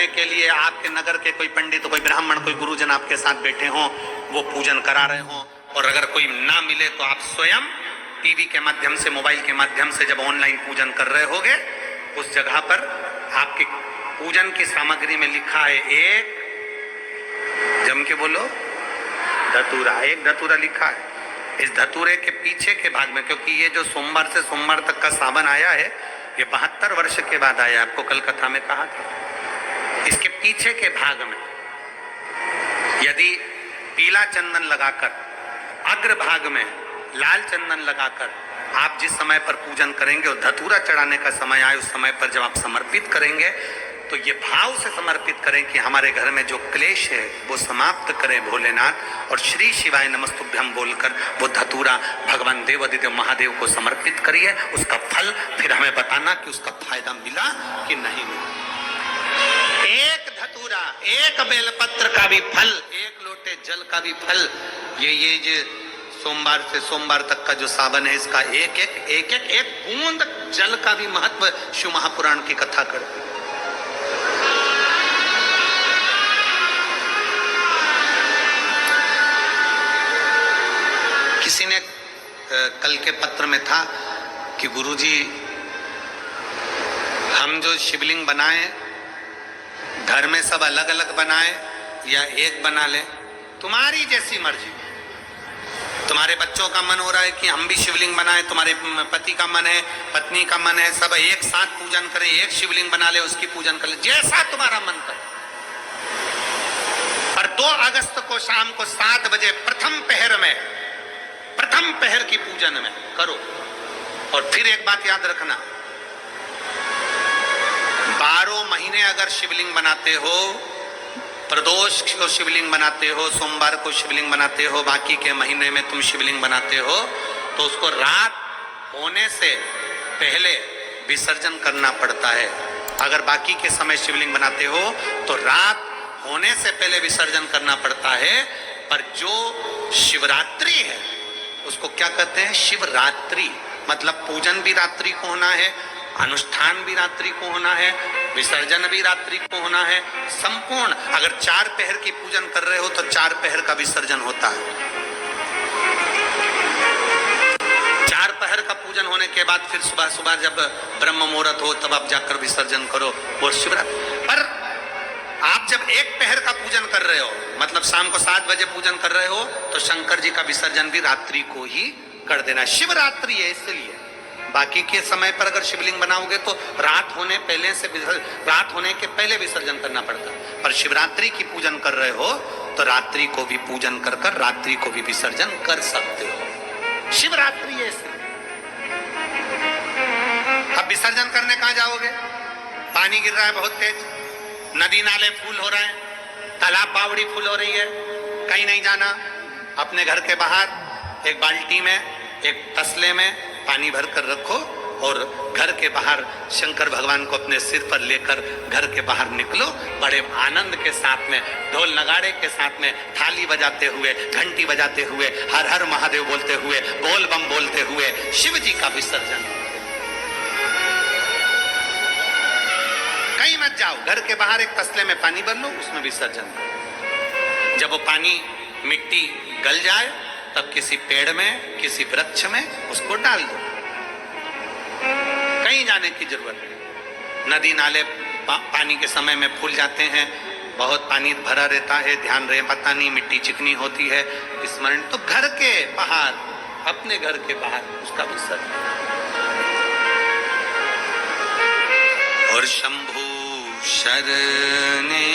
करने के लिए आपके नगर के कोई पंडित, कोई ब्राह्मण, कोई गुरुजन आपके साथ बैठे हों, वो पूजन करा रहे हों, और अगर कोई ना मिले तो आप स्वयं टीवी के माध्यम से, मोबाइल के माध्यम से जब ऑनलाइन पूजन कर रहे होगे, उस जगह पर आपके पूजन की सामग्री में लिखा है एक, जम के बोलो, धतूरा। एक धतूरा लिखा है। इस धतूरे के पीछे के भाग में, क्योंकि ये जो सोमवार से सोमवार तक का सावन आया है, ये 72 वर्ष के बाद आया, आपको कल कथा में कहा था। इसके पीछे के भाग में यदि पीला चंदन लगाकर, अग्र भाग में लाल चंदन लगाकर आप जिस समय पर पूजन करेंगे और धतूरा चढ़ाने का समय आए, उस समय पर जब आप समर्पित करेंगे तो ये भाव से समर्पित करें कि हमारे घर में जो क्लेश है वो समाप्त करें भोलेनाथ, और श्री शिवाय नमस्तुभ्यम बोलकर वो धतूरा भगवान देवादिदेव महादेव को समर्पित करिए। उसका फल फिर हमें बताना कि उसका फायदा मिला कि नहीं मिला। एक धतूरा, एक बेलपत्र का भी फल, एक लोटे जल का भी फल, ये जो सोमवार से सोमवार तक का जो सावन है, इसका एक बूंद जल का भी महत्व शिव महापुराण की कथा करते। किसी ने कल के पत्र में था कि गुरुजी, हम जो शिवलिंग बनाए घर में सब अलग अलग बनाए या एक बना ले, तुम्हारी जैसी मर्जी। तुम्हारे बच्चों का मन हो रहा है कि हम भी शिवलिंग बनाए, तुम्हारे पति का मन है, पत्नी का मन है, सब एक साथ पूजन करें, एक शिवलिंग बना ले, उसकी पूजन कर ले, जैसा तुम्हारा मन करे। पर 2 अगस्त को शाम को 7 बजे प्रथम पहर की पूजन में करो। और फिर एक बात याद रखना, 12 महीने अगर शिवलिंग बनाते हो, प्रदोष को शिवलिंग बनाते हो, सोमवार को शिवलिंग बनाते हो, बाकी के महीने में तुम शिवलिंग बनाते हो, तो उसको रात होने से पहले विसर्जन करना पड़ता है। अगर बाकी के समय शिवलिंग बनाते हो तो रात होने से पहले विसर्जन करना पड़ता है। पर जो शिवरात्रि है उसको क्या कहते हैं? शिवरात्रि। मतलब पूजन भी रात्रि को होना है, अनुष्ठान भी रात्रि को होना है, विसर्जन भी रात्रि को होना है, संपूर्ण। अगर 4 पहर की पूजन कर रहे हो तो 4 पहर का विसर्जन होता है। 4 पहर का पूजन होने के बाद फिर सुबह सुबह जब ब्रह्म मुहूर्त हो तब आप जाकर विसर्जन करो, वो शिवरात्रि। पर आप जब 1 पहर का पूजन कर रहे हो, मतलब शाम को 7 बजे पूजन कर रहे हो, तो शंकर जी का विसर्जन भी रात्रि को ही कर देना। शिवरात्रि है इसलिए। बाकी के समय पर अगर शिवलिंग बनाओगे तो रात होने के पहले विसर्जन करना पड़ता है। पर शिवरात्रि की पूजन कर रहे हो तो रात्रि को भी पूजन कर रात्रि को भी विसर्जन कर सकते हो। शिवरात्रि है इसलिए। अब विसर्जन करने कहां जाओगे? पानी गिर रहा है बहुत तेज, नदी नाले फूल हो रहे हैं, तालाब बावड़ी फूल हो रही है, कहीं नहीं जाना। अपने घर के बाहर एक बाल्टी में, एक तसले में पानी भर कर रखो और घर के बाहर शंकर भगवान को अपने सिर पर लेकर घर के बाहर निकलो। बड़े आनंद के साथ में, ढोल नगाड़े के साथ में, थाली बजाते हुए, घंटी बजाते हुए, हर हर महादेव बोलते हुए, बोल बम बोलते हुए शिव जी का विसर्जन। कहीं मत जाओ, घर के बाहर एक तसले में पानी भर लो, उसमें विसर्जन करो। जब वो पानी मिट्टी गल जाए तब किसी पेड़ में, किसी वृक्ष में उसको डाल दो। कहीं जाने की जरूरत नहीं। नदी नाले पानी के समय में फूल जाते हैं, बहुत पानी भरा रहता है, ध्यान रहे, पता नहीं मिट्टी चिकनी होती है, स्मरण। तो घर के बाहर, अपने घर के बाहर उसका विसर्जन। और शंभु शरणे